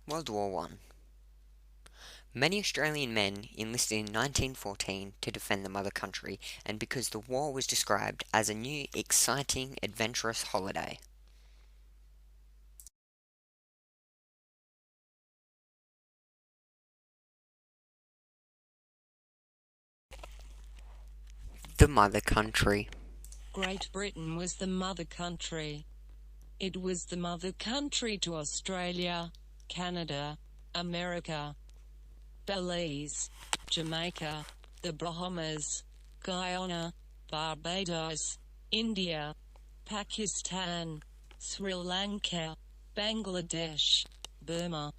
World War One. Many Australian men enlisted in 1914 to defend the mother country, and because the war was described as a new, exciting, adventurous holiday. The mother country. Great Britain was the mother country. It was the mother country to Australia, Canada, America, Belize, Jamaica, the Bahamas, Guyana, Barbados, India, Pakistan, Sri Lanka, Bangladesh, Burma,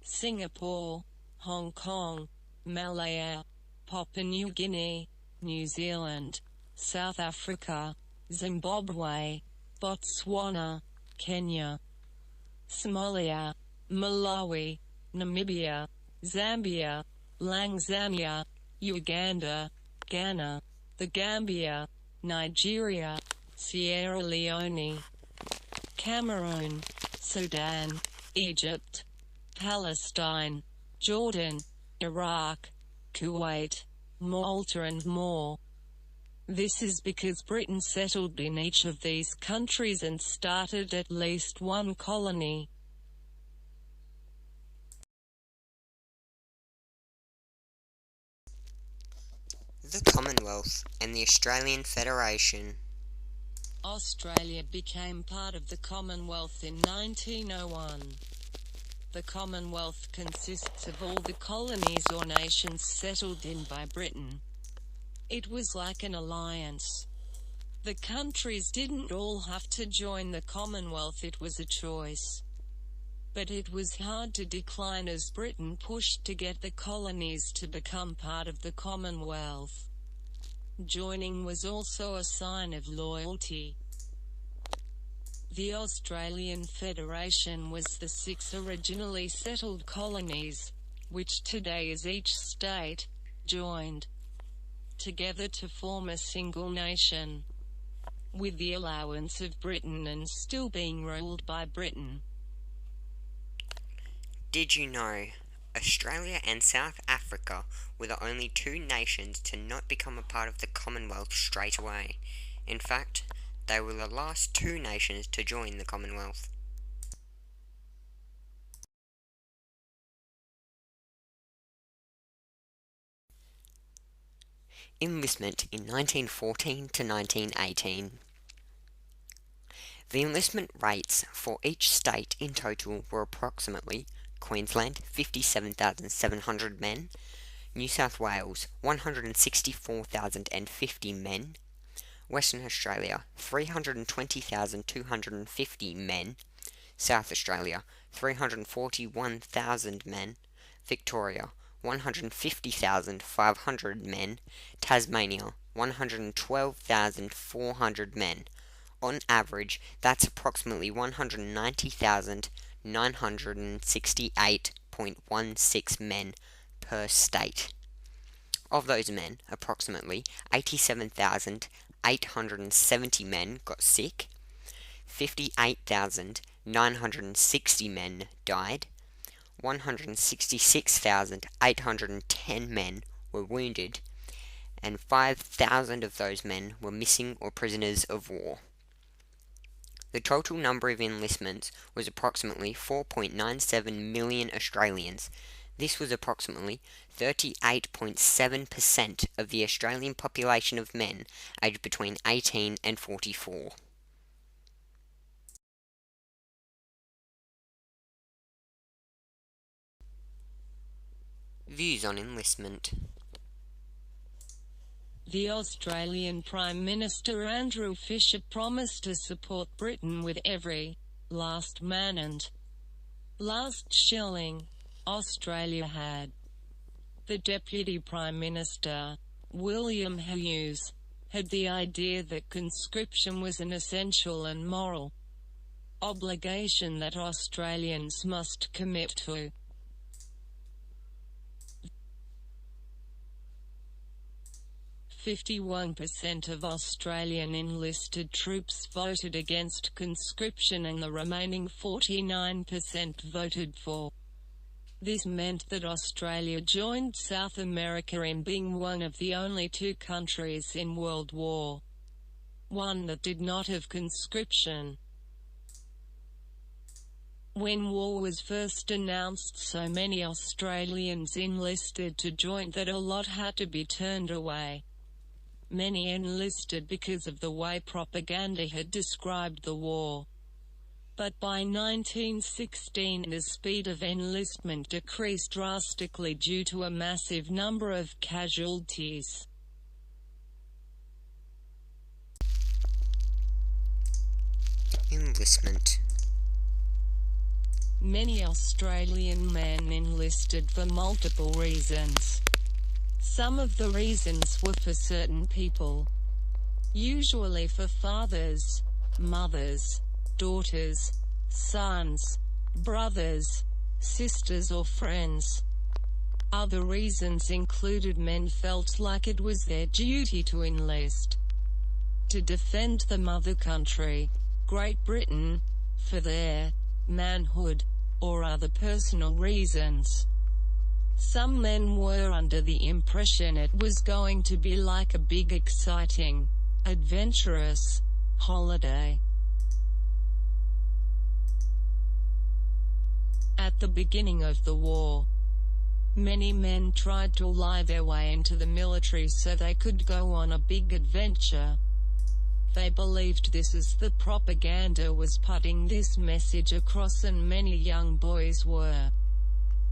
Singapore, Hong Kong, Malaya, Papua New Guinea, New Zealand, South Africa, Zimbabwe, Botswana, Kenya, Somalia, Malawi, Namibia, Zambia, Tanzania, Uganda, Ghana, the Gambia, Nigeria, Sierra Leone, Cameroon, Sudan, Egypt, Palestine, Jordan, Iraq, Kuwait, Malta and more. This is because Britain settled in each of these countries and started at least one colony. The Commonwealth and the Australian Federation. Australia became part of the Commonwealth in 1901. The Commonwealth consists of all the colonies or nations settled in by Britain. It was like an alliance. The countries didn't all have to join the Commonwealth, it was a choice. But it was hard to decline as Britain pushed to get the colonies to become part of the Commonwealth. Joining was also a sign of loyalty. The Australian Federation was the 6 originally settled colonies, which today is each state, joined together to form a single nation, with the allowance of Britain and still being ruled by Britain. Did you know Australia and South Africa were the only 2 nations to not become a part of the Commonwealth straight away? In fact, they were the last 2 nations to join the Commonwealth. Enlistment in 1914 to 1918. The enlistment rates for each state in total were approximately Queensland 57,700 men, New South Wales 164,050 men, Western Australia 320,250 men, South Australia 341,000 men, Victoria 150,500 men, Tasmania 112,400 men. On average, that's approximately 190,968.16 men per state. Of those men, approximately 87,870 men got sick, 58,960 men died, 166,810 men were wounded, and 5,000 of those men were missing or prisoners of war. The total number of enlistments was approximately 4.97 million Australians. This was approximately 38.7% of the Australian population of men aged between 18 and 44. Views on enlistment. The Australian Prime Minister Andrew Fisher promised to support Britain with every last man and last shilling Australia had. The Deputy Prime Minister, William Hughes, had the idea that conscription was an essential and moral obligation that Australians must commit to. 51% of Australian enlisted troops voted against conscription and the remaining 49% voted for. This meant that Australia joined South America in being one of the only two countries in World War I that did not have conscription. When war was first announced, so many Australians enlisted to join that a lot had to be turned away. Many enlisted because of the way propaganda had described the war. But by 1916 the speed of enlistment decreased drastically due to a massive number of casualties. Enlistment. Many Australian men enlisted for multiple reasons. Some of the reasons were for certain people. Usually for fathers, mothers, daughters, sons, brothers, sisters or friends. Other reasons included men felt like it was their duty to enlist, to defend the mother country, Great Britain, for their manhood, or other personal reasons. Some men were under the impression it was going to be like a big exciting, adventurous holiday. At the beginning of the war, many men tried to lie their way into the military so they could go on a big adventure. They believed this as the propaganda was putting this message across, and many young boys were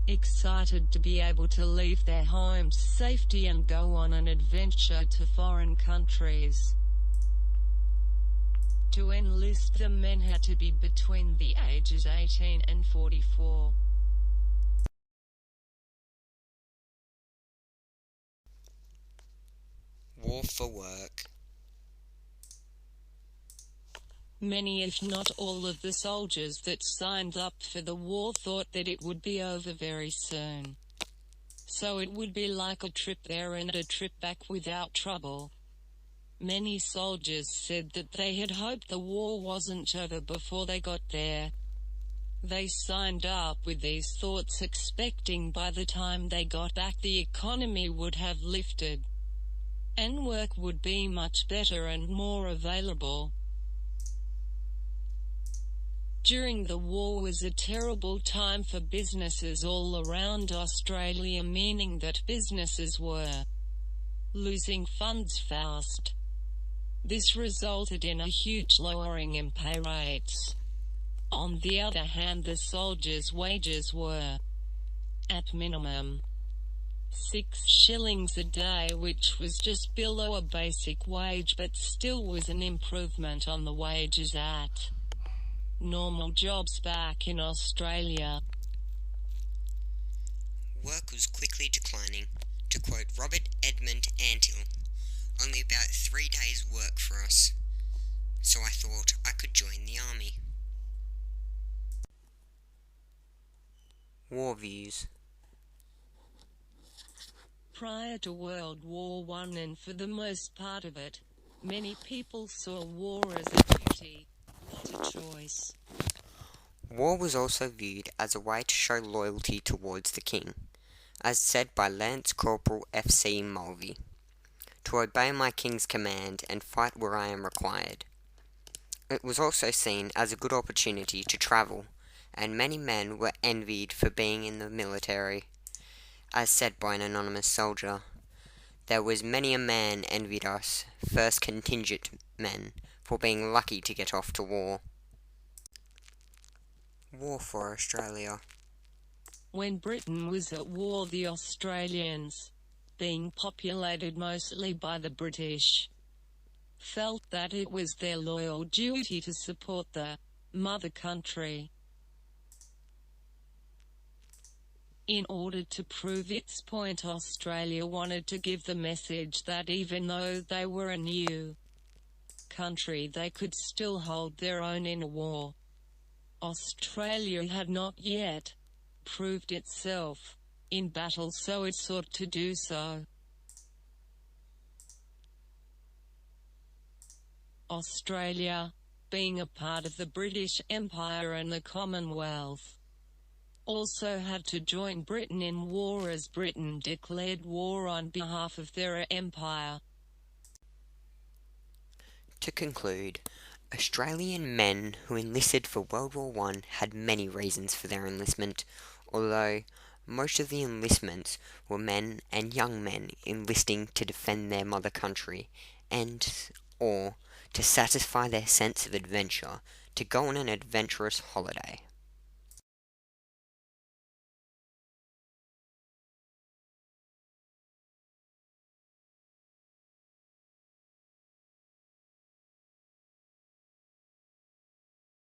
excited to be able to leave their homes safely and go on an adventure to foreign countries. To enlist, the men had to be between the ages 18 and 44. War for work. Many, if not all, of the soldiers that signed up for the war thought that it would be over very soon. So it would be like a trip there and a trip back without trouble. Many soldiers said that they had hoped the war wasn't over before they got there. They signed up with these thoughts, expecting by the time they got back the economy would have lifted, and work would be much better and more available. During the war was a terrible time for businesses all around Australia, meaning that businesses were losing funds fast. This resulted in a huge lowering in pay rates. On the other hand, the soldiers' wages were at minimum 6 shillings a day, which was just below a basic wage but still was an improvement on the wages at normal jobs back in Australia. Work was quickly declining. To quote Robert Edmund Antill, only about 3 days' work for us, so I thought I could join the army. War views. Prior to World War I, and for the most part of it, many people saw war as a duty, not a choice. War was also viewed as a way to show loyalty towards the king, as said by Lance Corporal F.C. Mulvey, to obey my king's command and fight where I am required. It was also seen as a good opportunity to travel, and many men were envied for being in the military. As said by an anonymous soldier, there was many a man envied us, first contingent men, for being lucky to get off to war. War for Australia. When Britain was at war, the Australians, being populated mostly by the British, felt that it was their loyal duty to support the mother country. In order to prove its point, Australia wanted to give the message that even though they were a new country, they could still hold their own in a war. Australia had not yet proved itself in battle, so it sought to do so. Australia, being a part of the British Empire and the Commonwealth, also had to join Britain in war as Britain declared war on behalf of their empire. To conclude, Australian men who enlisted for World War One had many reasons for their enlistment, although most of the enlistments were men and young men enlisting to defend their mother country and or to satisfy their sense of adventure, to go on an adventurous holiday.